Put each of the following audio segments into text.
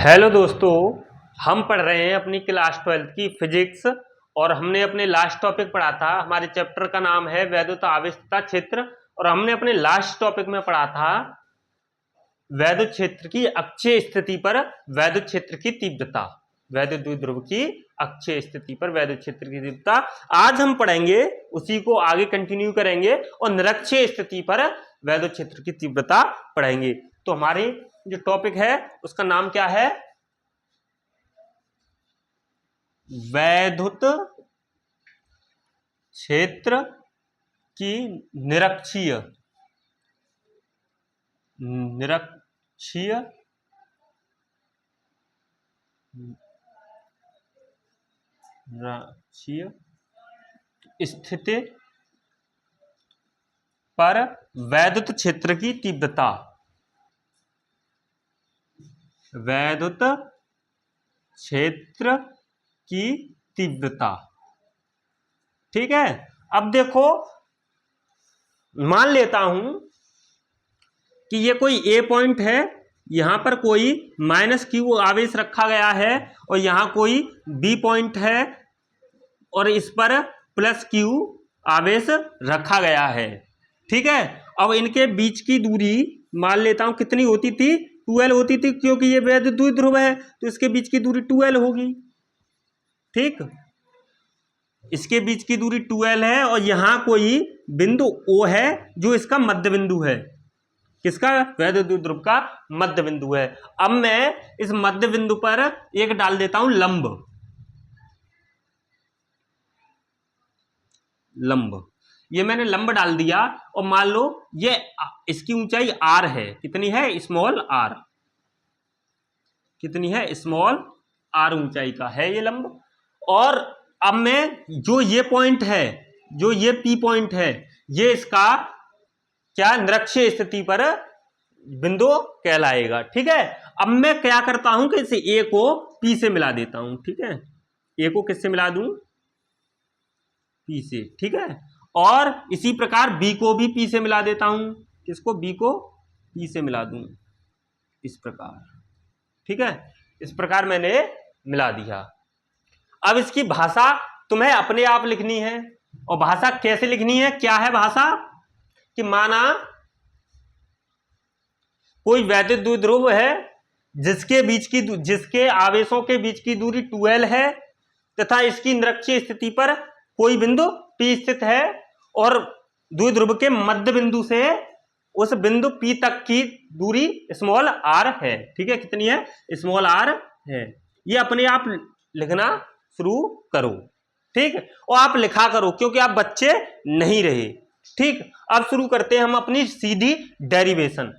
Hello दोस्तों, हम पढ़ रहे हैं अपनी क्लास 12 की फिजिक्स। और हमने अपने लास्ट टॉपिक पढ़ा था, हमारे चैप्टर का नाम है वैद्युत आवेश तथा क्षेत्र। और हमने अपने लास्ट टॉपिक में पढ़ा था वैद्युत क्षेत्र की अक्षीय स्थिति पर वैद्युत क्षेत्र की तीव्रता, वैद्युत द्विध्रुव की अक्षीय स्थिति पर वैद्युत क्षेत्र की तीव्रता। आज हम पढ़ेंगे, उसी को आगे कंटिन्यू करेंगे और निरक्षीय स्थिति पर वैद्युत क्षेत्र की तीव्रता पढ़ेंगे। तो हमारे जो टॉपिक है उसका नाम क्या है? वैद्युत क्षेत्र की निरक्षीय स्थिति पर वैद्युत क्षेत्र की तीव्रता, वैद्युत क्षेत्र की तीव्रता। ठीक है। अब देखो, मान लेता हूं कि ये कोई ए पॉइंट है, यहां पर कोई -q आवेश रखा गया है और यहां कोई बी पॉइंट है और इस पर +q आवेश रखा गया है। ठीक है। अब इनके बीच की दूरी मान लेता हूं कितनी होती थी? 2l होती थी, क्योंकि ये वैद्युत द्विध्रुव है तो इसके बीच की दूरी 2l होगी। ठीक, इसके बीच की दूरी 2l है और यहां कोई बिंदु O है जो इसका मध्य बिंदु है। किसका? वैद्युत द्विध्रुव का मध्य बिंदु है। अब मैं इस मध्य बिंदु पर एक डाल देता हूं लंब। ये मैंने लंब डाल दिया और मान लो ये इसकी ऊंचाई r है। कितनी है? Small r। कितनी है? स्मॉल r ऊंचाई का है ये लंब। और अब मैं जो ये पॉइंट है, जो ये P पॉइंट है, ये इसका क्या निरक्षीय स्थिति पर बिंदु कहलाएगा। ठीक है। अब मैं क्या करता हूं कि इसे A को P से मिला देता हूं। ठीक है, A को किससे मिला दूं? P से। ठीक है। और इसी प्रकार B को भी P से मिला देता हूं। किसको? B को P से मिला दूं, इस प्रकार। ठीक है, इस प्रकार मैंने मिला दिया। अब इसकी भाषा तुम्हें अपने आप लिखनी है। और भाषा कैसे लिखनी है? क्या है भाषा? कि माना कोई वैद्युत द्विध्रुव है जिसके आवेशों के बीच की दूरी 2l है तथा इसकी निरक्षीय स्थिति पर कोई बिंदु P स्थित है और द्विध्रुव के मध्य बिंदु से उस बिंदु P तक की दूरी स्मॉल r है। ठीक है, कितनी है? स्मॉल r है। ये अपने आप लिखना शुरू करो। ठीक, और आप लिखा करो क्योंकि आप बच्चे नहीं रहे। ठीक, अब शुरू करते हैं हम अपनी सीधी डेरिवेशन।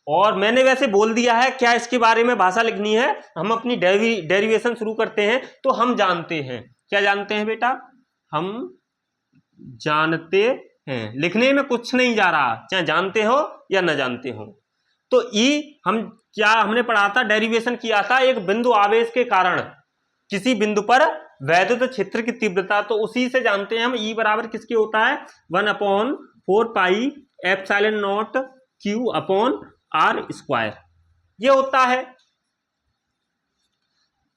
और मैंने वैसे बोल दिया है क्या इसके बारे में भाषा लिखनी है। हम अपनी डेरिवेशन शुरू करते हैं। तो हम जानते हैं, क्या जानते हैं बेटा? हम जानते हैं, लिखने में कुछ नहीं जा रहा, चाहे जानते हो या न जानते हो। तो हमने पढ़ा था, डेरिवेशन किया था एक बिंदु आवेश के कारण किसी बिंदु पर वैद्युत क्षेत्र की तीव्रता। तो उसी से जानते हैं हम E बराबर किसके होता है? 1/4πε0 Q/r², ये होता है।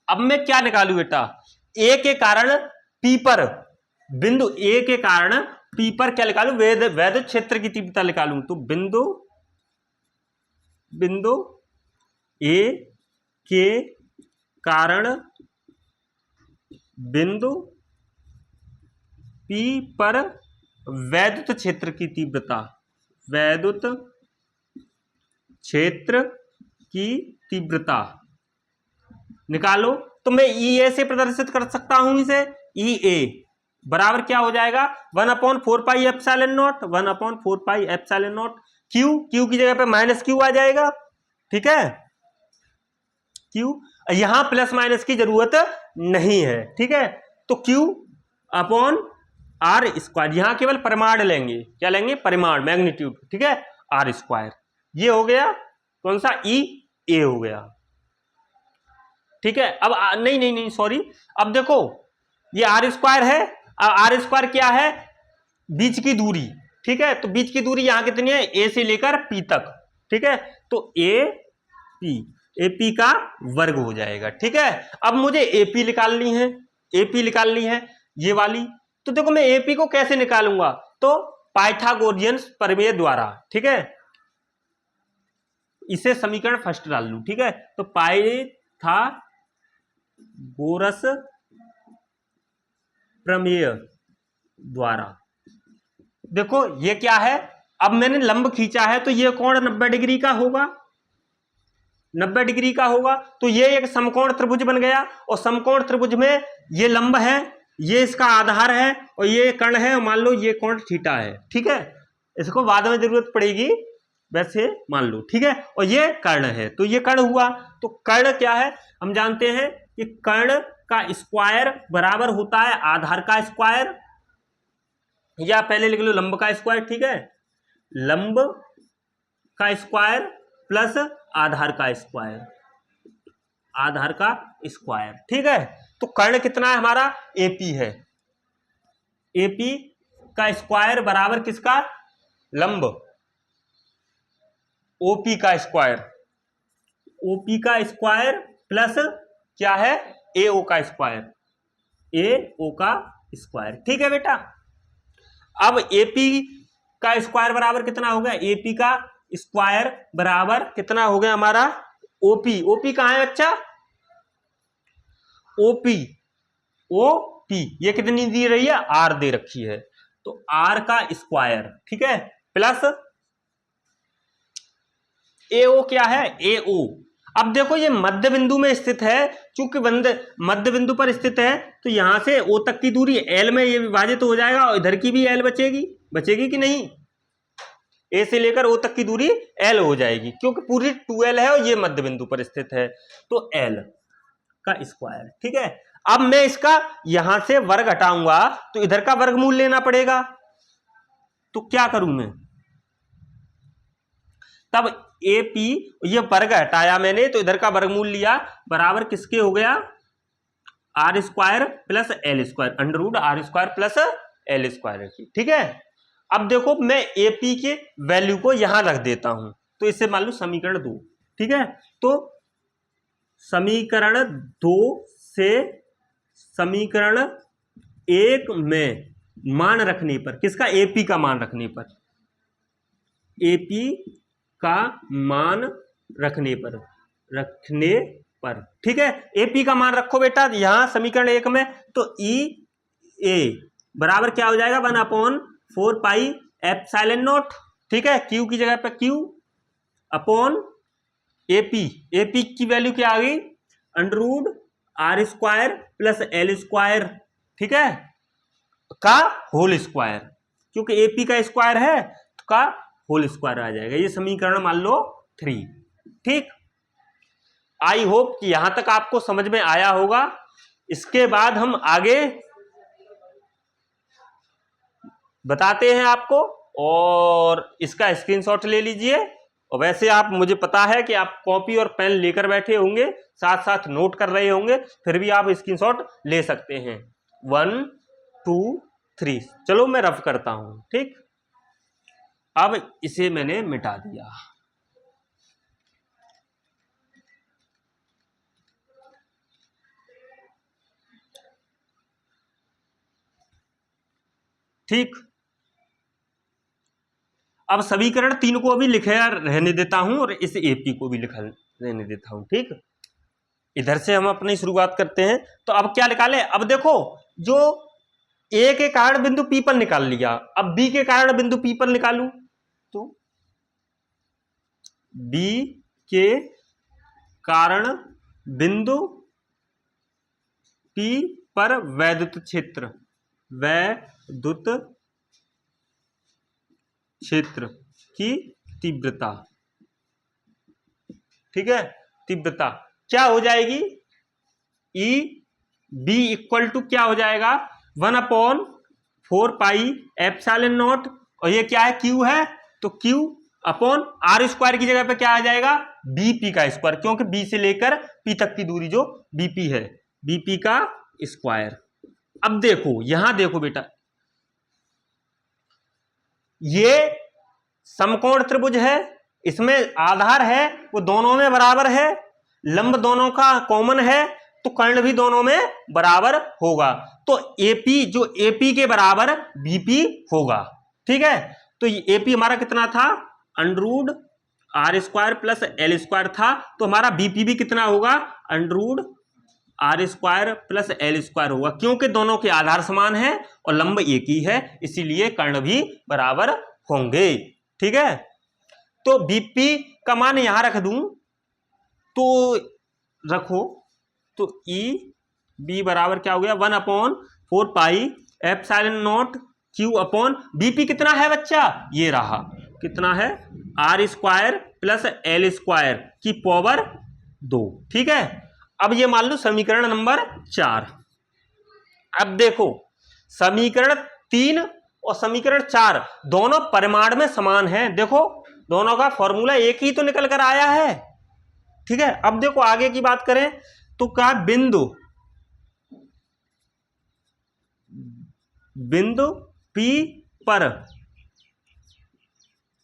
अब मैं क्या निकालू बेटा? A के कारण P पर, बिंदु A के कारण P पर क्या निकालू? वैद्युत क्षेत्र की तीव्रता निकालू। तो बिंदु A के कारण बिंदु P पर वैद्युत क्षेत्र की तीव्रता, वैद्युत क्षेत्र की तीव्रता निकालो। तो मैं EA से प्रदर्शित कर सकता हूं इसे। EA बराबर क्या हो जाएगा? 1/4πε0, 1/4πε0 Q की जगह पे -q आ जाएगा। ठीक है, Q, यहां प्लस माइनस की जरूरत नहीं है। ठीक है, तो Q/r², यहां केवल परिमाण लेंगे। क्या लेंगे? परिमाण, मैग्नीट्यूड। ठीक है, r²। ये हो गया कौन सा? EA हो गया। ठीक है। अब नहीं सॉरी, अब देखो ये r² है। r² क्या है? बीच की दूरी। ठीक है, तो बीच की दूरी यहां कितनी है? A से लेकर P तक। ठीक है, तो A पी, एपी का वर्ग हो जाएगा। ठीक है, अब मुझे एपी निकालनी है, एपी निकालनी है ये वाली। तो देखो मैं एपी को कैसे निकालूंगा, तो पाइथागोरियन प्रमेय द्वारा। ठीक है, इसे समीकरण फर्स्ट डाल लूं। ठीक है, तो पाइथागोरस प्रमेय द्वारा देखो ये क्या है, अब मैंने लंब खींचा है तो ये कोण 90 डिग्री का होगा, 90 डिग्री का होगा। तो ये एक समकोण त्रिभुज बन गया, और समकोण त्रिभुज में ये लंब है, ये इसका आधार है, और ये कर्ण है, मान लो ये कोण थीटा है। ठीक है, इसको बाद में जरूरत पड़ेगी, वैसे मान लो। ठीक है, और ये कर्ण है, तो ये कर्ण हुआ। तो कर्ण क्या है, हम जानते हैं कि कर्ण का स्क्वायर बराबर होता है आधार का स्क्वायर, या पहले लिख लो लंब का स्क्वायर। ठीक है, लंब का स्क्वायर प्लस आधार का स्क्वायर, आधार का स्क्वायर। ठीक है, तो कर्ण कितना है हमारा, एपी है, एपी का स्क्वायर बराबर किसका, लंब, ओपी का स्क्वायर, ओपी का स्क्वायर प्लस क्या है, एओ का स्क्वायर, एओ का स्क्वायर। ठीक है बेटा, अब एपी का स्क्वायर बराबर कितना हो गया, एपी का स्क्वायर बराबर कितना हो गया हमारा, ओपी, ओपी कहां है बच्चा, ओपी, ओपी ये कितनी दी रही है, आर दे रखी है, तो आर का स्क्वायर। ठीक है, प्लस एओ क्या है, एओ। अब देखो ये मध्य बिंदु में स्थित है, चूंकि मध्य बिंदु पर स्थित है तो यहां से ओ तक की दूरी एल में ये विभाजित तो हो जाएगा, और इधर की भी एल बचेगी, बचेगी कि नहीं, ए से लेकर ओ तक की दूरी एल हो जाएगी, क्योंकि पूरी 2l है और ये मध्य बिंदु पर स्थित है, तो एल का स्क्वायर। ठीक है, अब मैं इसका यहां से वर्ग हटाऊंगा तो इधर का वर्गमूल लेना पड़ेगा, तो क्या करूं मैं, तब एपी, ये वर्ग हटाया मैंने तो इधर का वर्गमूल लिया, बराबर किसके हो गया, R square plus L square, under root R square plus L square की। ठीक है, अब देखो मैं एपी के वैल्यू को यहां रख देता हूं, तो इससे मान लो समीकरण 2। ठीक है, तो समीकरण 2 से समीकरण 1 में मान रखने पर, किसका, एपी का मान रखने पर, एपी का मान रखने पर, ठीक है, एपी का मान रखो बेटा यहां समीकरण 1 में, तो ई ए बराबर क्या हो जाएगा, 1/4 पाई एप्सिलॉन नॉट। ठीक है, क्यू की जगह पे क्यू अपॉन एपी, एपी की वैल्यू क्या आ गई, under root R square plus L square. ठीक है, का होल स्क्वायर, क्योंकि एपी का स्क्वायर है तो का होल स्क्वायर आ जाएगा, ये समीकरण मान लो 3। ठीक, आई होप कि यहां तक आपको समझ में आया होगा। इसके बाद हम आगे बताते हैं आपको, और इसका स्क्रीनशॉट ले लीजिए, और वैसे आप, मुझे पता है कि आप कॉपी और पेन लेकर बैठे होंगे, साथ साथ नोट कर रहे होंगे, फिर भी आप स्क्रीनशॉट ले सकते हैं। 1 2 3, चलो मैं रफ करता हूं। ठीक, अब इसे मैंने मिटा दिया। ठीक, अब समीकरण 3 को अभी लिखे रहने देता हूं, और इस एपी को भी लिखा रहने देता हूं। ठीक, इधर से हम अपनी शुरुआत करते हैं। तो अब क्या निकाले, अब देखो जो ए के कारण बिंदु पी पर निकाल लिया, अब बी के कारण बिंदु पी पर निकालूं, तो बी के कारण बिंदु पी पर वैद्युत क्षेत्र, वैद्युत क्षेत्र की तीव्रता। ठीक है, तीव्रता क्या हो जाएगी, ई बी इक्वल टू क्या हो जाएगा, 1/4 पाई एप्सिलॉन नॉट, और ये क्या है, क्यू है, तो क्यू अपॉन आर स्क्वायर की जगह पे क्या आ जाएगा, बीपी का स्क्वायर, क्योंकि बी से लेकर पी तक की दूरी जो बीपी है, बीपी का स्क्वायर। अब देखो यहां देखो बेटा, ये समकोण त्रिभुज है, इसमें आधार है वो दोनों में बराबर है, लंब दोनों का कॉमन है, तो कर्ण भी दोनों में बराबर होगा। तो एपी जो एपी के बराबर बीपी होगा। ठीक है, तो एपी हमारा कितना था, under root R square plus L square था, तो हमारा बीपी भी कितना होगा, under root R square plus L square होगा, क्योंकि दोनों के आधार समान है और लंब एक ही है, इसीलिए कर्ण भी बराबर होंगे। ठीक है, तो बीपी का मान यहां रख दूं तो रखो, तो ई बी बराबर क्या हो गया, 1/4 pi epsilon naught Q upon BP कितना है बच्चा, ये रहा, कितना है, R square plus L square की पावर 2। ठीक है, अब ये मान लो समीकरण नंबर 4। अब देखो समीकरण 3 और समीकरण 4 दोनों परिमाण में समान हैं, देखो दोनों का फॉर्मूला एक ही तो निकल कर आया है। ठीक है, अब देखो आगे की बात करें तो क्या, बिंदु P पर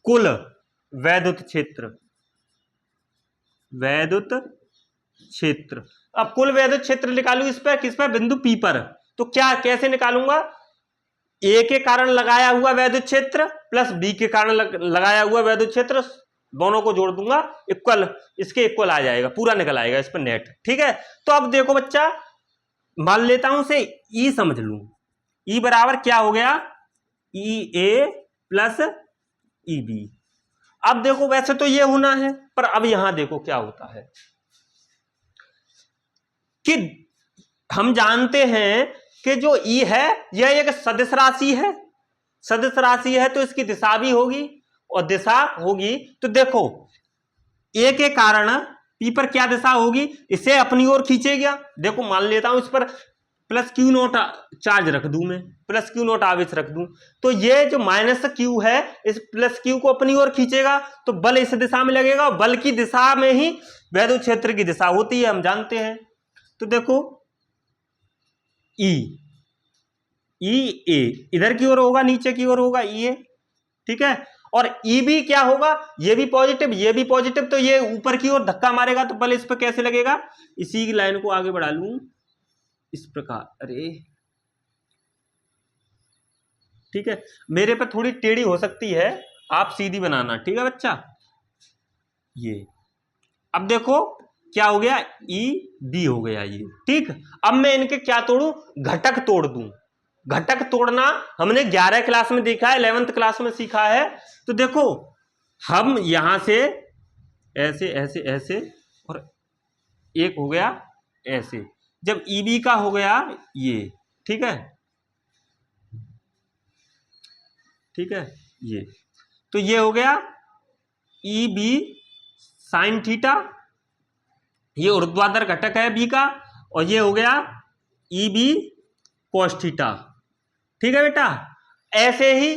कुल वैद्युत क्षेत्र, अब कुल वैद्युत क्षेत्र निकालू इस पर, किस पर, बिंदु P पर, तो क्या कैसे निकालूंगा, ए के कारण लगाया हुआ वैद्युत क्षेत्र प्लस बी के कारण लगाया हुआ वैद्युत क्षेत्र, दोनों को जोड़ दूंगा, इक्वल, इसके इक्वल आ जाएगा, पूरा निकल आएगा इस पर नेट। ठीक है, तो अब देखो बच्चा, मान लेता हूं से ई समझ लूं, ई बराबर क्या हो गया, ई ए प्लस ई बी। अब देखो वैसे तो ये होना है, पर अब यहां देखो क्या होता है कि हम जानते हैं कि जो ई है यह एक सदिश राशि है, सदिश राशि है तो इसकी दिशा भी होगी, और दिशा होगी तो देखो ए के कारण पी पर क्या दिशा होगी, इसे अपनी ओर खींचेगा। देखो मान लेता हूं इस पर प्लस क्यू नोट चार्ज रख दूं, मैं प्लस क्यू नोट आवेश रख दूं, तो ये जो माइनस क्यू है इस प्लस क्यू को अपनी ओर खींचेगा, तो बल इस दिशा में लगेगा, बल की दिशा में ही वैद्युत क्षेत्र की दिशा होती है, हम जानते हैं। तो देखो ई ए इधर की ओर होगा, नीचे की ओर होगा ई ए। ठीक है, और ई बी क्या होगा, ये भी पॉजिटिव ये भी पॉजिटिव, तो ये ऊपर की ओर धक्का मारेगा, तो बल इस पर कैसे लगेगा, इसी की लाइन को आगे बढ़ा लूं इस प्रकार, अरे ठीक है, मेरे पे थोड़ी टेढ़ी हो सकती है, आप सीधी बनाना। ठीक है बच्चा, ये अब देखो क्या हो गया, ई बी हो गया ये। ठीक, अब मैं इनके क्या तोड़ू, घटक तोड़ दूं। घटक तोड़ना हमने 11 क्लास में देखा है, 11th क्लास में सीखा है। तो देखो हम यहां से ऐसे ऐसे ऐसे, और एक हो गया ऐसे, जब ई बी का हो गया ये, ठीक है, ठीक है, ये तो ये हो गया ई बी साइन थीटा, ये ऊर्ध्वाधर घटक है बी का, और ये हो गया ई बी कोस थीटा। ठीक है बेटा, ऐसे ही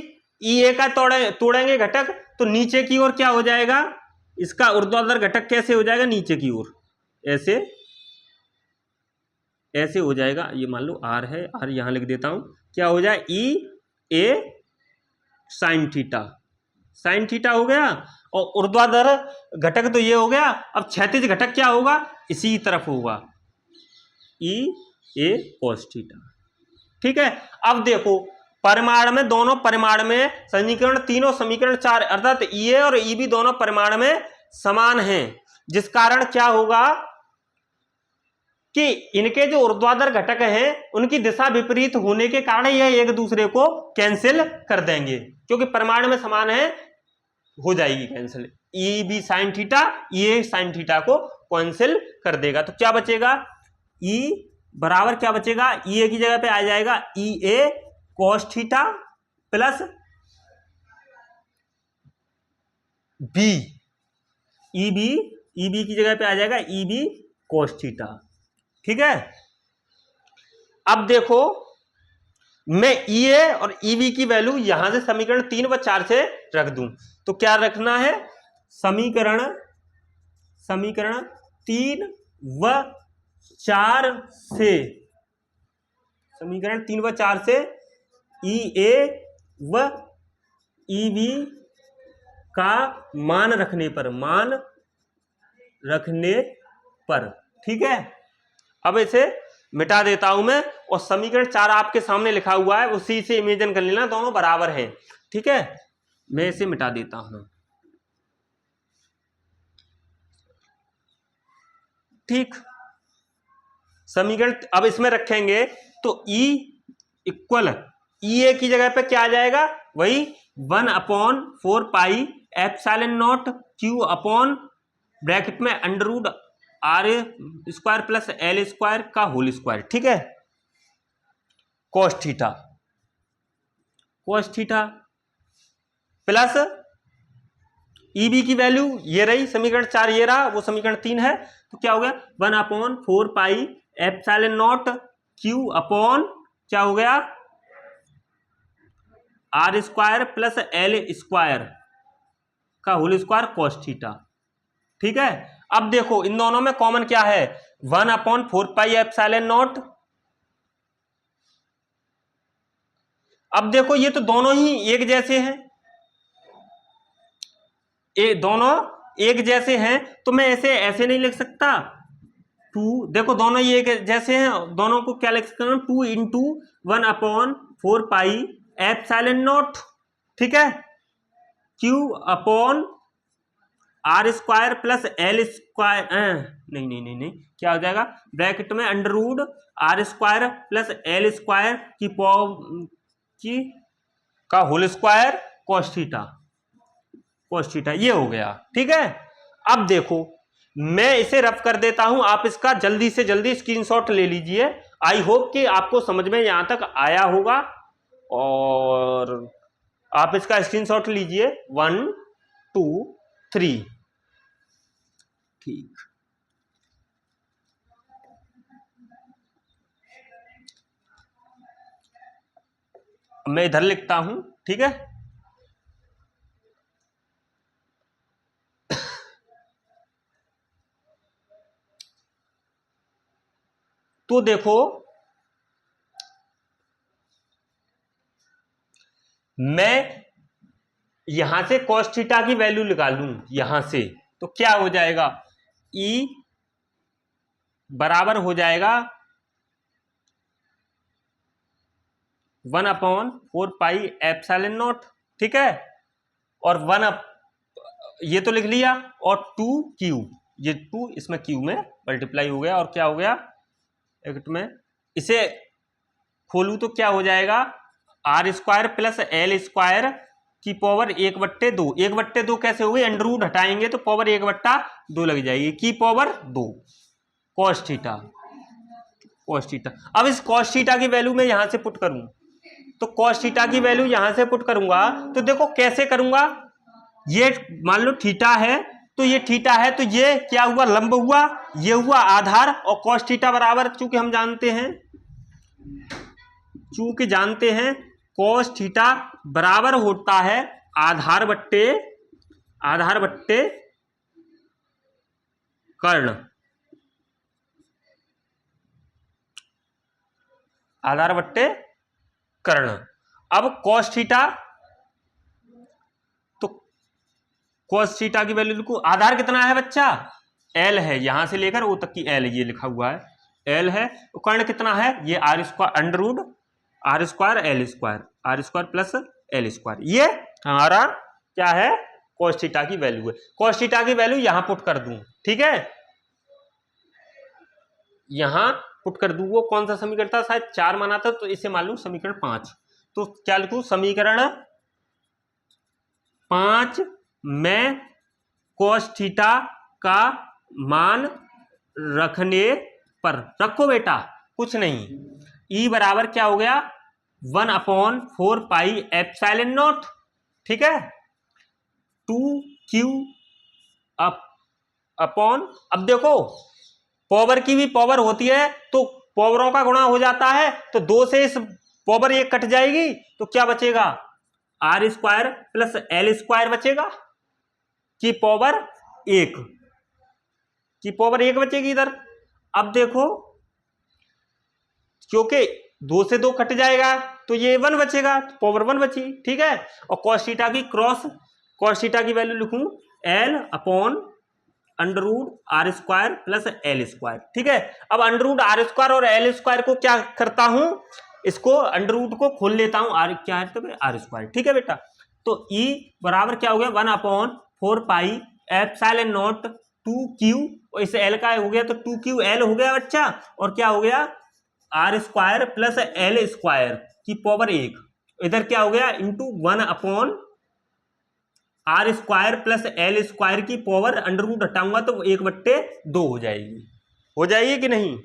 ई ए का तोड़ेंगे घटक, तो नीचे की ओर क्या हो जाएगा, इसका ऊर्ध्वाधर घटक कैसे हो जाएगा, नीचे की ओर ऐसे ऐसे हो जाएगा, ये मान लो आर है, आर यहां लिख देता हूं, क्या हो जाए, ई A sine theta, sine theta हो गया, और ऊर्ध्वाधर घटक तो ये हो गया। अब क्षैतिज घटक क्या होगा, इसी तरफ होगा, ई ए कोस थीटा। ठीक है, अब देखो परिमाण में, दोनों परिमाण में समीकरण 3 और समीकरण 4 अर्थात ई ए और ई बी दोनों परिमाण में समान हैं, जिस कारण क्या होगा कि इनके जो ऊर्ध्वाधर घटक हैं उनकी दिशा विपरीत होने के कारण यह एक दूसरे को कैंसिल कर देंगे, क्योंकि परिमाण में समान है, हो जाएगी cancel, E B sine theta E A sine theta को कैंसिल कर देगा, तो क्या बचेगा, ई बराबर क्या बचेगा, ई ए की जगह पे आ जाएगा E A cos theta plus B, E B की जगह पे आ जाएगा ई बी कोस थीटा। ठीक है, अब देखो मैं ई ए और ई बी की वैल्यू यहां से समीकरण 3 व 4 से रख दूं, तो क्या रखना है, समीकरण 3 व 4 से, समीकरण 3 व 4 से ई ए व ई बी का मान रखने पर, ठीक है। अब इसे मिटा देता हूं मैं, और समीकरण 4 आपके सामने लिखा हुआ है, उसी से इमेजिन कर लेना दोनों बराबर हैं, ठीक है। मैं इसे मिटा देता हूं, ठीक। समीकरण अब इसमें रखेंगे तो E इक्वल E की जगह पे क्या आ जाएगा, वही 1/4 पाई ε0 Q अपॉन ब्रैकेट में under root r² plus l² का होल स्क्वायर, ठीक है। cos थीटा प्लस EB की वैल्यू ये रही, समीकरण 4 ये रहा, वो समीकरण 3 है, तो क्या हो गया 1/4 पाई ε0 Q अपॉन क्या हो गया r² प्लस l² का होल स्क्वायर cos थीटा, ठीक है। अब देखो इन दोनों में कॉमन क्या है, 1/4 पाई ε0। अब देखो ये तो दोनों ही एक जैसे हैं, दोनों एक जैसे हैं, तो मैं ऐसे नहीं लिख सकता 2, देखो दोनों ये एक जैसे हैं, दोनों को क्या लिख सकता हूं 2 इंटू 1/4 पाई ε0, ठीक है, Q upon r² plus l², नहीं क्या हो जाएगा, ब्रैकेट में under root r² plus l² की का होल स्क्वायर cos थीटा, ये हो गया, ठीक है। अब देखो मैं इसे रफ कर देता हूं, आप इसका जल्दी से जल्दी स्क्रीनशॉट ले लीजिए। आई होप कि आपको समझ में यहां तक आया होगा, और आप इसका स्क्रीनशॉट लीजिए 1 2 3, ठीक। मैं इधर लिखता हूं, ठीक है। तो देखो मैं यहां से cos थीटा की वैल्यू निकाल लूं यहां से, तो क्या हो जाएगा, E बराबर हो जाएगा 1/4 पाई ε0, ठीक है, और ये तो लिख लिया, और 2Q, ये 2 इसमें Q में मल्टीप्लाई हो गया, और क्या हो गया एक में, इसे खोलूं तो क्या हो जाएगा r² प्लस l² की पावर 1/2, 1/2 कैसे हो गई, अंडर रूट हटाएंगे तो पावर 1/2 लग जाएगी, की पावर 2 cos थीटा। अब इस cos थीटा की वैल्यू मैं यहां से पुट करूं, तो cos थीटा की वैल्यू यहां से पुट करूंगा, तो देखो कैसे करूंगा, ये मान लो थीटा है, तो ये थीटा है, तो ये क्या हुआ लंब हुआ, ये हुआ आधार, और cos थीटा बराबर चूंकि हम जानते हैं cos थीटा बराबर होता है आधार बट्टे कर्ण, आधार बट्टे कर्ण। अब cos थीटा, तो cos थीटा की वैल्यू लिखो, आधार कितना है बच्चा, L है, यहां से लेकर O तक की L, ये लिखा हुआ है L है, तो कर्ण कितना है, ये r² under root r² plus l², ये हमारा क्या है cos थीटा की वैल्यू है। cos थीटा की वैल्यू यहां पुट कर दूं, ठीक है, यहां पुट कर दूं, वो कौन सा समीकरण था, शायद 4 माना था, तो इसे मान लूं समीकरण 5, तो क्या लिखूं, समीकरण 5 में cos थीटा का मान रखने पर, रखो बेटा कुछ नहीं, E बराबर क्या हो गया 1/4 पाई ε0, ठीक है, 2Q अपॉन, अब देखो पावर की भी पावर होती है तो पावरों का गुणा हो जाता है, तो 2 से इस पावर 1 कट जाएगी, तो क्या बचेगा r² प्लस l² बचेगा, की पावर 1 बचेगी इधर। अब देखो क्योंकि 2 से 2 कट जाएगा तो ये 1 बचेगा, तो पावर 1 बची, ठीक है, और cos थीटा की क्रॉस cos थीटा की वैल्यू लिखूं L upon under root R square plus L square. ठीक है, अब अंडर रूट आर स्क्वायर और एल स्क्वायर को क्या करता हूं, इसको अंडर रूट को खोल लेता हूं, आर क्या है तो आर स्क्वायर। ठीक है बेटा, तो E बराबर क्या हो गया 1 upon 4 pi epsilon not 2Q, और इसे L का हो गया तो 2QL हो गया बच्चा, और क्या हो गया R square plus L square की पावर 1, इधर क्या हो गया into 1 upon R square plus L square की पावर अंडर रूट हटाऊंगा तो 1/2 हो जाएगी कि नहीं।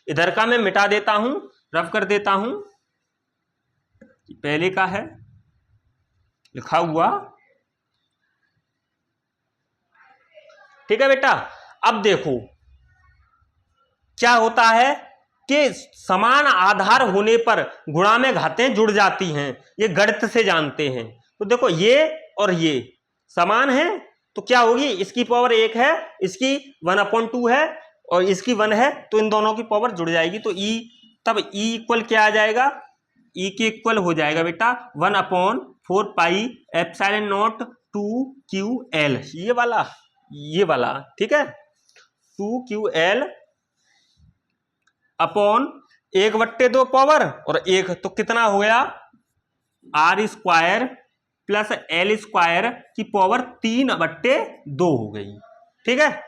इधर का मैं मिटा देता हूं, रफ कर देता हूं, पहले का है लिखा हुआ। ठीक है बेटा, अब देखो क्या होता है कि समान आधार होने पर गुणा में घातें जुड़ जाती हैं, ये गणित से जानते हैं। तो देखो ये और ये समान है तो क्या होगी, इसकी पावर 1 है, इसकी 1/2 है और इसकी 1 है, तो इन दोनों की पावर जुड़ जाएगी। तो E तब E इक्वल क्या आ जाएगा, E के इक्वल हो जाएगा बेटा 1/4 पाई एप्सिलॉन नॉट 2QL, ये वाला ठीक है 2QL अपॉन 1/2 पावर और 1, तो कितना हो गया R square plus L square की पावर 3/2 हो गई। ठीक है,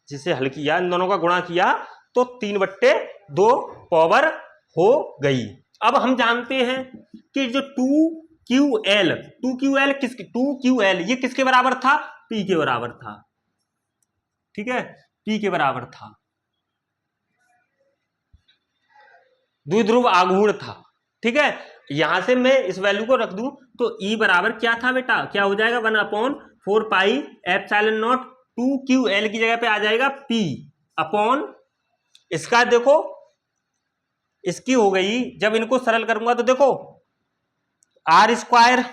जिसे हल किया इन दोनों का गुणा किया तो 3/2 पावर हो गई। अब हम जानते हैं कि जो 2QL ये किसके बराबर था, P के बराबर था। ठीक है, P के बराबर था, द्विध्रुव आघूर्ण था। ठीक है, यहां से मैं इस वैल्यू को रख दूं तो E बराबर क्या था बेटा, क्या हो जाएगा 1/4 पाई एप्सिलॉन नॉट 2QL की जगह पे आ जाएगा P अपॉन, इसका देखो इसकी हो गई, जब इनको सरल करूंगा तो देखो आर स्क्वायर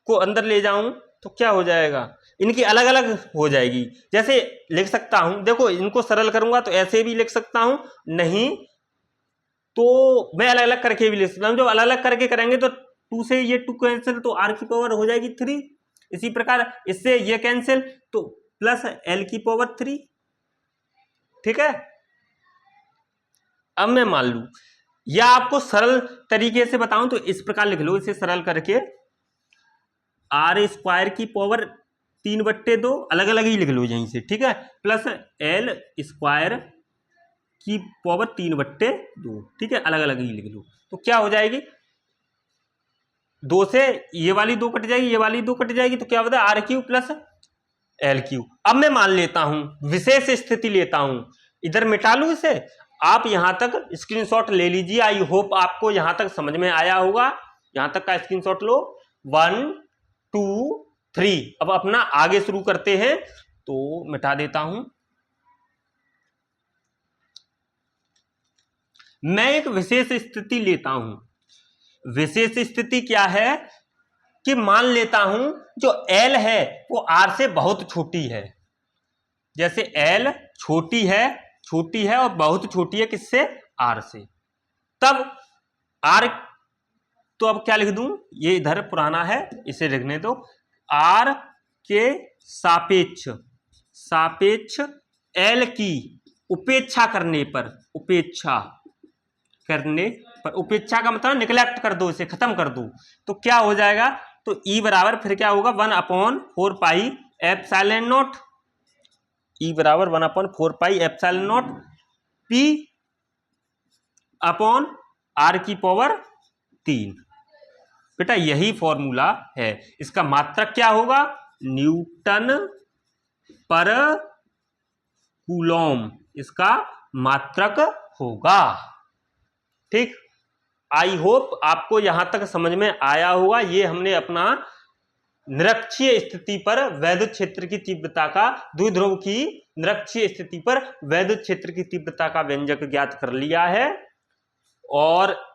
को अंदर ले जाऊं तो क्या हो जाएगा, इनकी अलग अलग हो जाएगी। जैसे लिख सकता हूं, देखो इनको सरल करूंगा तो ऐसे भी लिख सकता हूं, नहीं तो मैं अलग अलग करके भी लिख सकता हूं। जब अलग अलग करके करेंगे तो 2 से ये 2 कैंसिल तो r की पावर हो जाएगी 3, इसी प्रकार इससे ये कैंसिल तो प्लस l की पावर 3। ठीक है, अब मैं मान लू या आपको सरल तरीके से बताऊं तो इस प्रकार लिख लो, इसे सरल करके आर स्क्वायर की पावर 3/2 अलग अलग ही लिख लो यहीं से। ठीक है, प्लस एल स्क्वायर की पावर 3/2। ठीक है, अलग अलग ही लिख लो तो क्या हो जाएगी, 2 से ये वाली 2 कट जाएगी, ये वाली 2 कट जाएगी, तो क्या होता है R³ प्लस L³। अब मैं मान लेता हूं, विशेष स्थिति लेता हूं, इधर मिटा लू इसे, आप यहां तक स्क्रीनशॉट ले लीजिए। आई होप आपको यहां तक समझ में आया होगा, यहां तक का स्क्रीनशॉट लो। 1 2 3, अब अपना आगे शुरू करते हैं, तो मिटा देता हूं। मैं एक विशेष स्थिति लेता हूं। विशेष स्थिति क्या है कि मान लेता हूं जो L है वो R से बहुत छोटी है। जैसे L छोटी है और बहुत छोटी है किससे, R से, तब R, तो अब क्या लिख दूं, ये इधर पुराना है इसे लिखने दो, R के सापेक्ष L की उपेक्षा करने पर, उपेक्षा का मतलब निगलेक्ट कर दो, इसे खत्म कर दो, तो क्या हो जाएगा, तो E बराबर फिर क्या होगा 1/4 पाई एप्सिलॉन नॉट, E बराबर 1/4 pi epsilon not P upon R की पावर 3। बेटा यही फॉर्मूला है, इसका मात्रक क्या होगा, न्यूटन पर कूलॉम इसका मात्रक होगा। ठीक, आई होप आपको यहां तक समझ में आया होगा। ये हमने अपना निरक्षीय स्थिति पर वैद्युत क्षेत्र की तीव्रता का, द्विध्रुव की निरक्षीय स्थिति पर वैद्युत क्षेत्र की तीव्रता का व्यंजक ज्ञात कर लिया है, और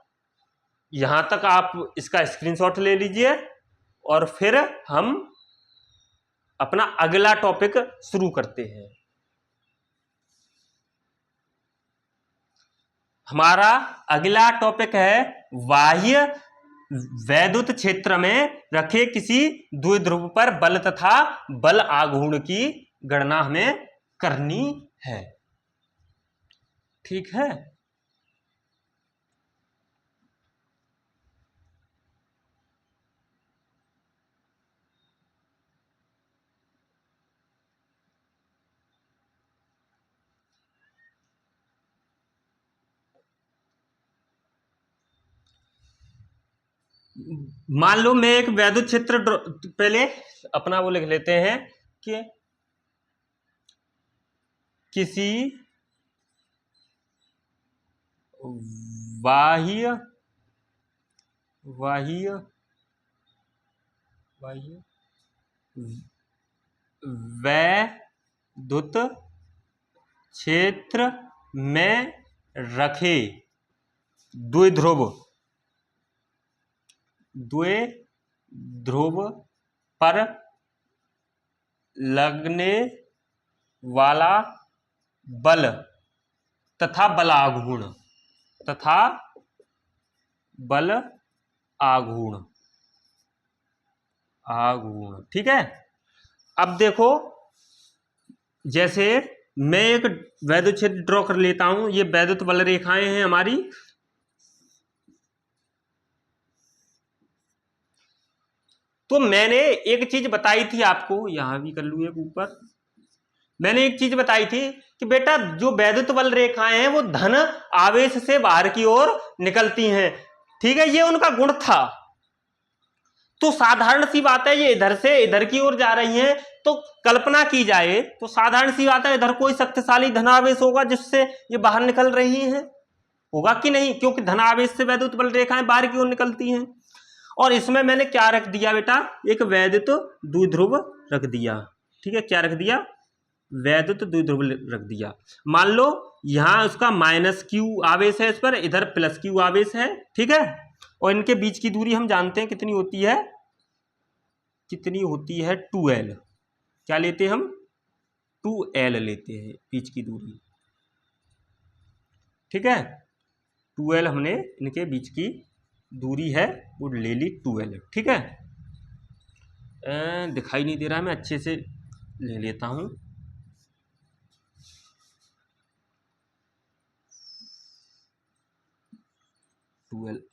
यहां तक आप इसका स्क्रीनशॉट ले लीजिए और फिर हम अपना अगला टॉपिक शुरू करते हैं। हमारा अगला टॉपिक है बाह्य वैद्युत क्षेत्र में रखे किसी द्विध्रुव पर बल तथा बल आघूर्ण की गणना हमें करनी है। ठीक है। मान लो मैं एक वैद्युत क्षेत्र पहले अपना वो लिख लेते हैं कि किसी बाह्य वैद्युत क्षेत्र में रखे द्विध्रुव पर लगने वाला बल तथा बल आघूर्ण। ठीक है। अब देखो, जैसे मैं एक वैद्युत क्षेत्र ड्रॉ कर लेता हूं। ये वैद्युत बल रेखाएं हैं हमारी। तो मैंने एक चीज बताई थी आपको, यहां भी कर लूं एक ऊपर। मैंने एक चीज बताई थी कि बेटा जो वैद्युत बल रेखाएं हैं वो धन आवेश से बाहर की ओर निकलती हैं। ठीक है, ये उनका गुण था। तो साधारण सी बात है, ये इधर से इधर की ओर जा रही हैं, तो कल्पना की जाए तो साधारण सी बात है, इधर कोई शक्तिशाली धनावेश होगा जिससे ये बाहर निकल रही हैं। होगा कि नहीं? क्योंकि धनावेश से वैद्युत बल रेखाएं बाहर की ओर निकलती हैं। और इसमें मैंने क्या रख दिया बेटा? एक वैद्युत द्विध्रुव रख दिया। ठीक है, क्या रख दिया? वैद्युत द्विध्रुव रख दिया। मान लो यहां उसका -q आवेश है इस पर, इधर +q आवेश है। ठीक है, और इनके बीच की दूरी हम जानते हैं कितनी होती है, 2l। क्या लेते हैं हम? 2l लेते हैं बीच की दूरी। ठीक है, 2l हमने इनके बीच की दूरी है वो ले ली 2l। ठीक है, दिखाई नहीं दे रहा है, मैं अच्छे से ले लेता हूं।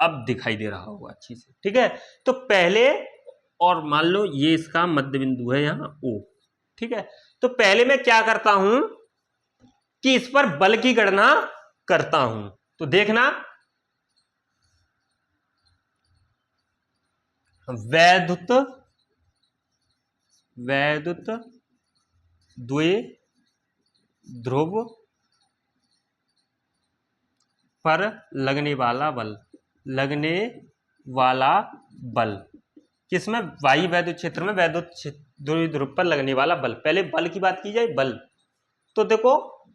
अब दिखाई दे रहा होगा अच्छी से। ठीक है, तो पहले, और मान लो ये इसका मध्य बिंदु है यहां O। ठीक है, तो पहले मैं क्या करता हूं कि इस पर बल की गणना करता हूं। तो देखना, वैद्युत द्विध्रुव पर लगने वाला बल किसमें? वायु वैद्युत क्षेत्र में वैद्युत द्विध्रुव पर लगने वाला बल। पहले बल की बात की जाए, बल। तो देखो,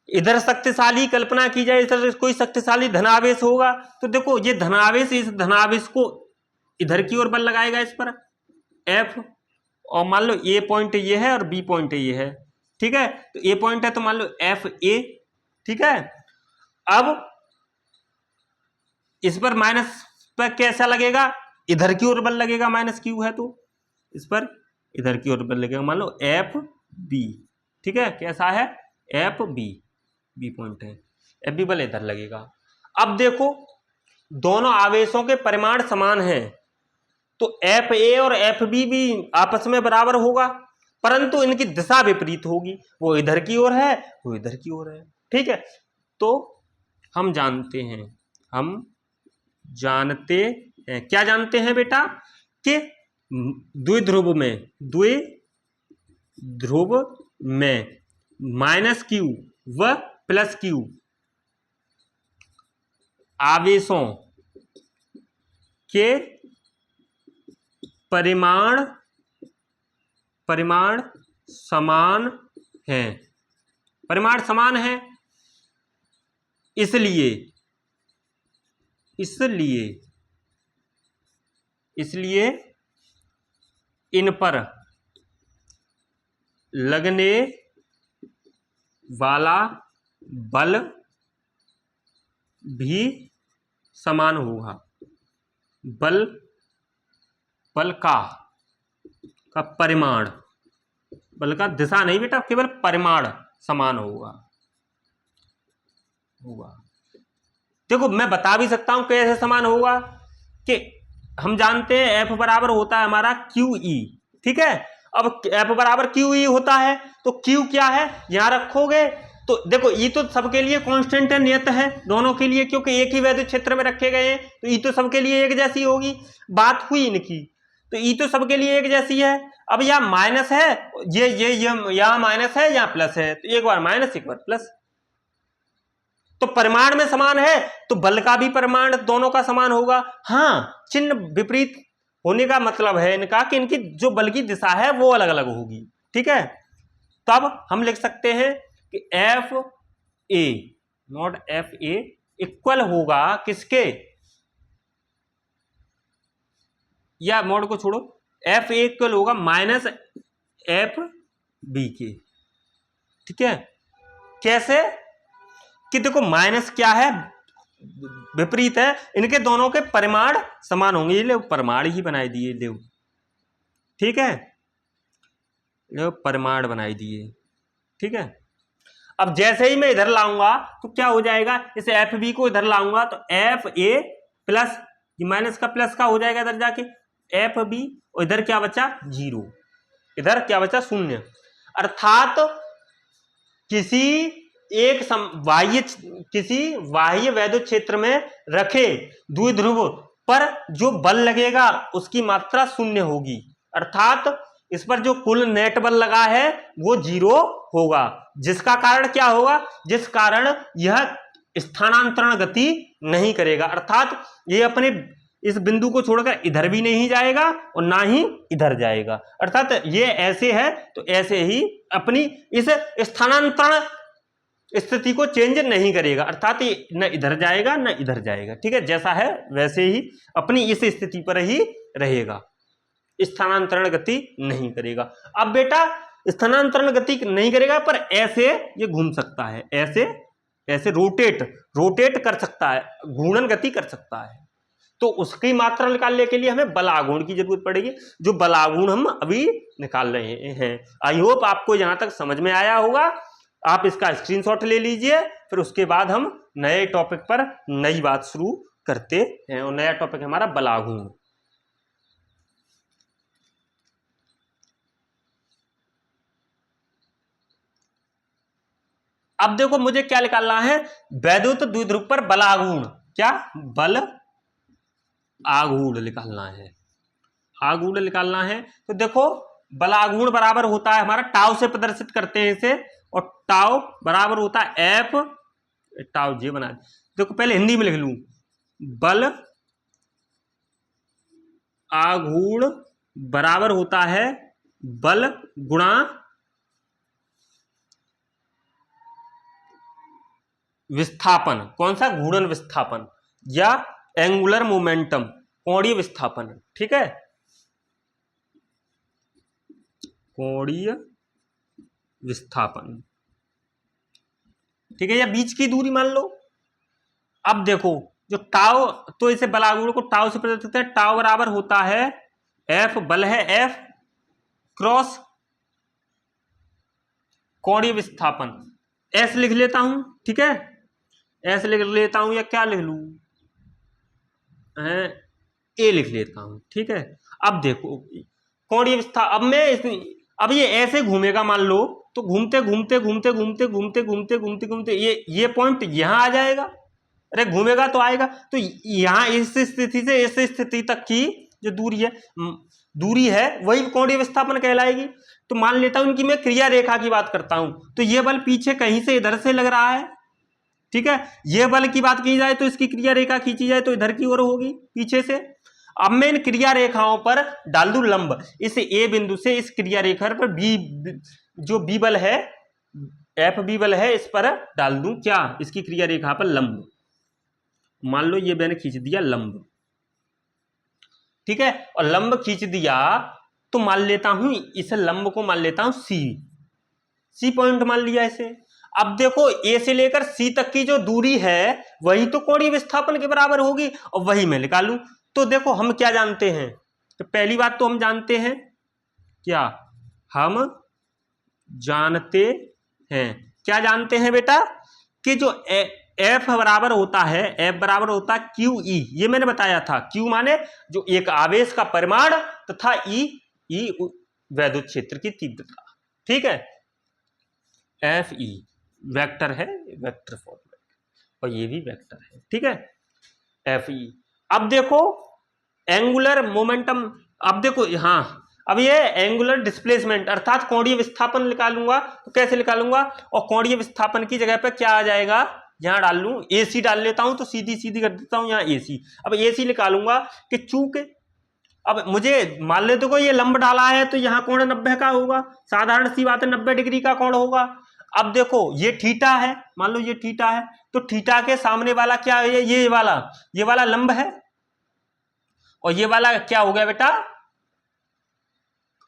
इधर शक्तिशाली कल्पना की जाए, इधर कोई शक्तिशाली धनावेश होगा। तो देखो, ये धनावेश, इस धनावेश को इधर की ओर बल लगाएगा इस पर F। और मान लो A पॉइंट ये है और B पॉइंट ये है। ठीक है, तो A पॉइंट है तो मान लो FA। ठीक है, अब इस पर माइनस पर कैसा लगेगा? इधर की ओर बल लगेगा, -q है तो इस पर इधर की ओर बल लगेगा, मान लो FB। ठीक है, कैसा है? FB, B पॉइंट है, FB बल इधर लगेगा। अब देखो, दोनों आवेशों के परिमाण समान हैं, तो FA और FB भी आपस में बराबर होगा, परंतु इनकी दिशा विपरीत होगी। वो इधर की ओर है, वो इधर की ओर है। ठीक है, तो हम जानते हैं क्या जानते हैं बेटा? कि द्विध्रुव में -q व +q आवेशों के परिमाण समान हैं। इसलिए इन पर लगने वाला बल भी समान होगा। बल का परिमाण, बल का दिशा नहीं बेटा, केवल परिमाण समान होगा। देखो मैं बता भी सकता हूं कैसे समान होगा, कि हम जानते हैं F बराबर होता है हमारा QE, ठीक है। अब F बराबर QE होता है तो Q क्या है यहां रखोगे, तो देखो E तो सबके लिए कांस्टेंट है, नियत है दोनों के लिए, क्योंकि एक ही वैद्युत क्षेत्र में रखे गए हैं, तो E तो सबके लिए एक जैसी होगी। बात हुई इनकी, तो E तो सबके लिए एक जैसी है। अब यहाँ माइनस है, ये यहाँ माइनस है, यहाँ प्लस है, तो एक बार माइनस एक बार प्लस, तो परिमाण में समान है, तो बल का भी परिमाण दोनों का समान होगा। हाँ, चिन्ह विपरीत होने का मतलब है इनका कि इनकी जो बल की दिशा है वो अलग अलग होगी, ठीक है। तो अब हम लिख सकते हैं कि F A not F A equal होगा किसके, या मोड को छोड़ो, एफ ए इक्वल होगा माइनस एफ बी के, ठीक है। कैसे कि देखो माइनस क्या है, विपरीत है, इनके दोनों के परिमाण समान होंगे। ये ले परिमाण ही बनाई दिए, ले ठीक है, ले परिमाण बनाई दिए, ठीक है। अब जैसे ही मैं इधर लाऊंगा तो क्या हो जाएगा, इस एफ बी को इधर लाऊंगा तो एफ ए प्लस माइनस का प्लस का हो जाएगा इधर जाके एफ बी, और इधर क्या बचा 0, इधर क्या बचा 0। अर्थात किसी बाह्य वैद्युत क्षेत्र में रखे द्विध्रुव पर जो बल लगेगा उसकी मात्रा 0 होगी, अर्थात इस पर जो कुल नेट बल लगा है वो 0 होगा, जिसका कारण क्या होगा, जिस कारण यह स्थानांतरण गति नहीं करेगा, अर्थात ये अपने इस बिंदु को छोड़कर इधर भी नहीं जाएगा और ना ही इधर जाएगा, अर्थात ये ऐसे है तो ऐसे ही अपनी इस स्थानांतरण स्थिति को चेंज नहीं करेगा, अर्थात ये न इधर जाएगा न इधर जाएगा, ठीक है। जैसा है वैसे ही अपनी इस स्थिति पर ही रहेगा, स्थानांतरण गति नहीं करेगा। अब बेटा स्थानांतरण गति नहीं करेगा पर ऐसे ये घूम सकता है, ऐसे ऐसे रोटेट कर सकता है, घूर्णन गति कर सकता है, तो उसकी मात्रा निकालने के लिए हमें बलागुण की जरूरत पड़ेगी, जो बलागुण हम अभी निकाल रहे हैं। आई होप आपको यहां तक समझ में आया होगा। आप इसका स्क्रीनशॉट ले लीजिए, फिर उसके बाद हम नए टॉपिक पर नई बात शुरू करते हैं, और नया टॉपिक है हमारा बलागुण। अब देखो मुझे क्या निकालना है, वैद्युत द्विध्रुव पर बलागुण, क्या बल आघूर्ण निकालना है, आघूर्ण निकालना है। तो देखो बलागुण बराबर होता है हमारा, टाउ से प्रदर्शित करते हैं इसे, और टाउ बराबर होता है एफ, टाउ जे बना, देखो पहले हिंदी में लिख लूं, बल आघूर्ण बराबर होता है बल गुणा विस्थापन, कौन सा घूर्णन विस्थापन या एंगुलर मोमेंटम, कोणीय विस्थापन, ठीक है, कोणीय विस्थापन, ठीक है, या बीच की दूरी मान लो। अब देखो जो टाउ, तो इसे बलागुण को टाउ से प्रदर्शित करते हैं, टाउ बराबर होता है एफ, बल है एफ क्रॉस कोणीय विस्थापन, एस लिख लेता हूं, ठीक है, एस लिख लेता हूं, या क्या लिख लूं, ए लिख लेता हूं, ठीक है। अब देखो कोणीय विस्थापन, अब मैं अब ये ऐसे घूमेगा मान लो, तो घूमते घूमते घूमते घूमते घूमते घूमते घूमते घूमते ये पॉइंट यहां आ जाएगा, अरे घूमेगा तो आएगा, तो यहां इस स्थिति से इस स्थिति तक की जो दूरी है वही कोणीय विस्थापन कहलाएगी। तो मान लेता हूं कि मैं क्रिया रेखा की बात करता हूं, तो ये बल पीछे कहीं से इधर से लग रहा है, ठीक है, ये बल की बात की जाए तो इसकी क्रिया रेखा खींची जाए तो इधर की ओर होगी पीछे से। अब मैं इन क्रिया रेखाओं पर डाल दूं लंब, इस ए बिंदु से इस क्रिया रेखा पर बी, जो बी बल है एफ बी बल है, इस पर डाल दूं क्या, इसकी क्रिया रेखा पर लंब, मान लो ये मैंने खींच दिया लंब, ठीक है, और लंब खींच दिया तो मान लेता हूं इस लंब को मान लेता हूं सी पॉइंट मान लिया इसे। अब देखो ए से लेकर सी तक की जो दूरी है वही तो कोणीय विस्थापन के बराबर होगी, और वही मैं निकालूं। तो देखो हम क्या जानते हैं, तो पहली बात तो हम जानते हैं क्या, हम जानते हैं, क्या जानते हैं बेटा, कि जो एफ बराबर होता है, एफ बराबर होता है क्यू ई, ये मैंने बताया था। क्यू माने जो एक आवेश का परिमाण तथा ई वैद्युत क्षेत्र की तीव्रता, ठीक है। एफ ई वेक्टर है, वेक्टर फॉर्म में, और ये भी वेक्टर है, ठीक है, एफ ई। अब देखो एंगुलर मोमेंटम, अब देखो हाँ, अब ये एंगुलर डिस्प्लेसमेंट अर्थात कोणीय विस्थापन निकालूंगा, तो कैसे निकालूंगा, और कोणीय विस्थापन की जगह पे क्या आ जाएगा, यहां डाल लूं, एसी डाल लेता हूं, तो सीधी सीधी कर देता हूं यहां एसी। अब एसी निकालूंगा कि चूंकि अब मुझे मान लेते को ये लंब डाला है, तो यहाँ कोण 90 का होगा, साधारण सी बात है, 90 डिग्री का कोण होगा। अब देखो ये थीटा है, मान लो ये थीटा है, तो थीटा के सामने वाला क्या है, ये वाला लंब है, और ये वाला क्या हो गया बेटा,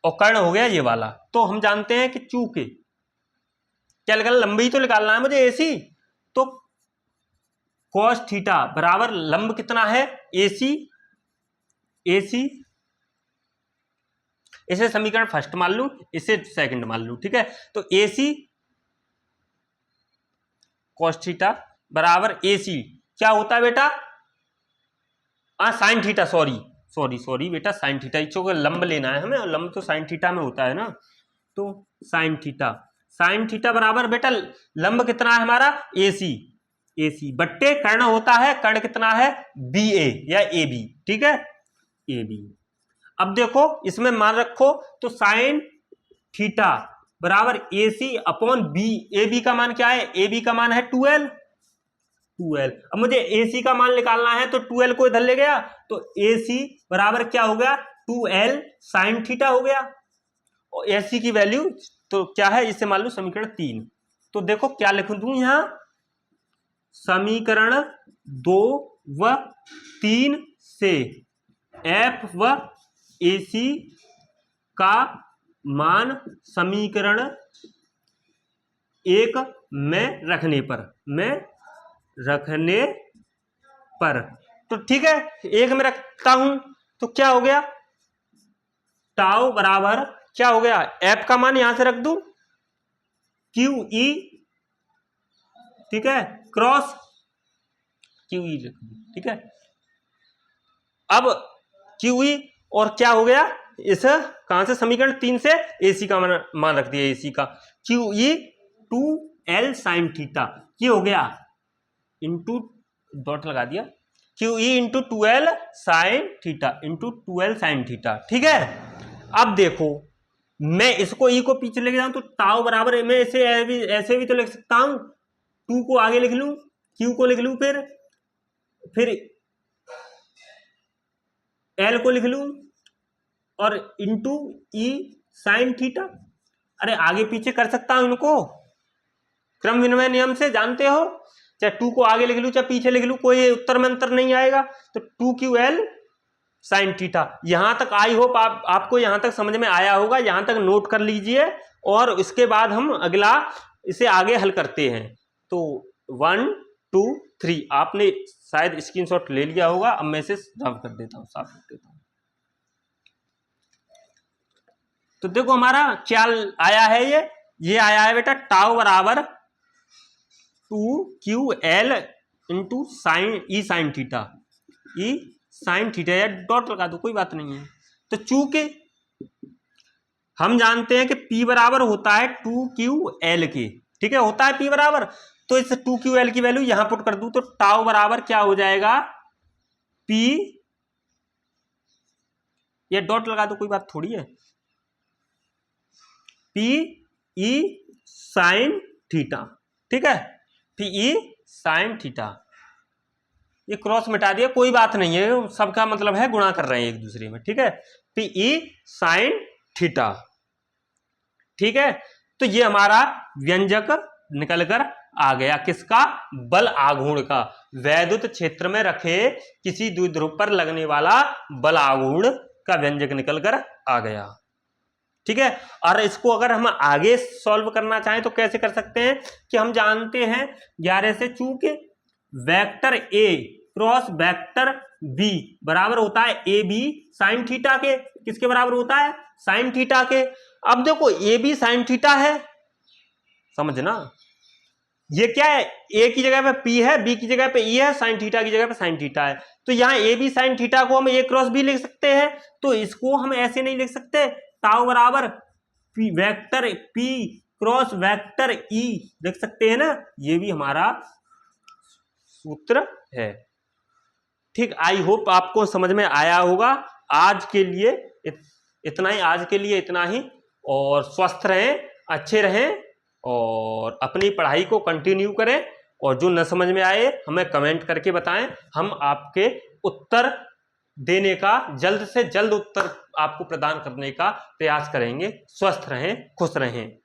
और कर्ण हो गया ये वाला। तो हम जानते हैं कि चूंकि क्या निकालना, लंबी तो निकालना है मुझे एसी, तो cos थीटा बराबर लंब कितना है एसी, इसे समीकरण फर्स्ट मान लूं, इसे सेकंड मान लूं, ठीक है। तो एसी cos थीटा बराबर एसी क्या होता है बेटा, साइन थीटा, सॉरी बेटा, साइन थीटा, इच्छो लंब लेना है हमें, और लंब तो साइन थीटा में होता है ना, तो साइन थीटा बराबर बेटा लंब कितना है हमारा एसी बट्टे कर्ण होता है, कर्ण कितना है बी ए या ए बी, ठीक है, ए बी। अब देखो इसमें मान रखो, तो साइन थीटा बराबर AC upon B, A B का मान क्या है, ए बी का मान है 2L। अब मुझे AC का मान निकालना है, तो 2L को इधर ले गया, तो AC बराबर क्या हो गया 2L साइन थीटा हो गया, और AC की वैल्यू तो क्या है, इससे मान लो समीकरण 3। तो देखो क्या लिख दूं यहां, समीकरण 2 व 3 से F व AC का मान समीकरण 1 में रखने पर, तो ठीक है, 1 में रखता हूं, तो क्या हो गया, टाउ बराबर क्या हो गया, एफ का मान यहां से रख दूं क्यू ई, ठीक है, क्रॉस क्यू ई रख दूं, ठीक है। अब क्यू ई और क्या हो गया, इस कहां से, समीकरण 3 से एसी का मान रख दिया, एसी का Q E 2L sine theta, ये हो गया इंटू डॉट लगा दिया, Q E into 2L sine theta, ठीक है। अब देखो मैं इसको ई को पीछे लेके जाऊं, तो टाउ बराबर है, मैं इसे ऐसे भी तो लिख सकता हूं, 2 को आगे लिख लूं, क्यू को लिख लूं, फिर एल को लिख लूं, और इंटू ई साइन थीटा, अरे आगे पीछे कर सकता हूं इनको, क्रम विनिमय नियम से जानते हो, चाहे 2 को आगे लिख लूं चाहे पीछे लिख लूं, कोई उत्तर में अंतर नहीं आएगा। तो 2QL साइन थीटा, यहां तक आई होप आपको यहां तक समझ में आया होगा, यहां तक नोट कर लीजिए, और इसके बाद हम अगला इसे आगे हल करते हैं। तो 1 2 3 आपने शायद स्क्रीनशॉट ले लिया होगा, अब मैं इसे रब कर देता हूं, साफ कर देता हूं। तो देखो हमारा क्या आया है, ये आया है बेटा टाउ बराबर 2QL इंटू साइन ई साइन थीटा, या डॉट लगा दो कोई बात नहीं है। तो चूंकि हम जानते हैं कि P बराबर होता है 2QL के, ठीक है, होता है P बराबर, तो इस 2QL की वैल्यू यहां पुट कर दूं, तो टाउ बराबर क्या हो जाएगा P, या डॉट लगा दो कोई बात थोड़ी है, PE साइन थीटा, ठीक है, PE साइन थीटा, ये क्रॉस मिटा दिया कोई बात नहीं है, सबका मतलब है गुणा कर रहे हैं एक दूसरे में, ठीक है, PE साइन थीटा, ठीक है। तो ये हमारा व्यंजक निकलकर आ गया, किसका, बल आघूर्ण का, वैद्युत क्षेत्र में रखे किसी द्विध्रुव पर लगने वाला बल आघूर्ण का व्यंजक निकलकर आ गया। ठीक है। और इसको अगर हम आगे सॉल्व करना चाहें तो कैसे कर सकते हैं कि हम जानते हैं 11 से, चूंकि vector A cross vector B बराबर होता है ए बी साइन थीटा के। किसके बराबर होता है? साइन थीटा के। अब देखो ए बी साइन थीटा है, समझना, ये क्या है, ए की जगह पे पी है, बी की जगह पे ई है, साइन थीटा की जगह पे साइन थीटा है। तो यहाँ ए बी साइन थीटा को हम ए क्रॉस बी लिख सकते हैं, तो इसको हम ऐसे नहीं लिख सकते, ताऊ बराबर P vector P cross vector E लिख सकते हैं ना, ये भी हमारा सूत्र है। ठीक, आई होप आपको समझ में आया होगा। आज के लिए इतना ही, आज के लिए इतना ही, और स्वस्थ रहें, अच्छे रहें और अपनी पढ़ाई को कंटिन्यू करें, और जो न समझ में आए हमें कमेंट करके बताएं, हम आपके उत्तर देने का, जल्द से जल्द उत्तर आपको प्रदान करने का प्रयास करेंगे। स्वस्थ रहें, खुश रहें।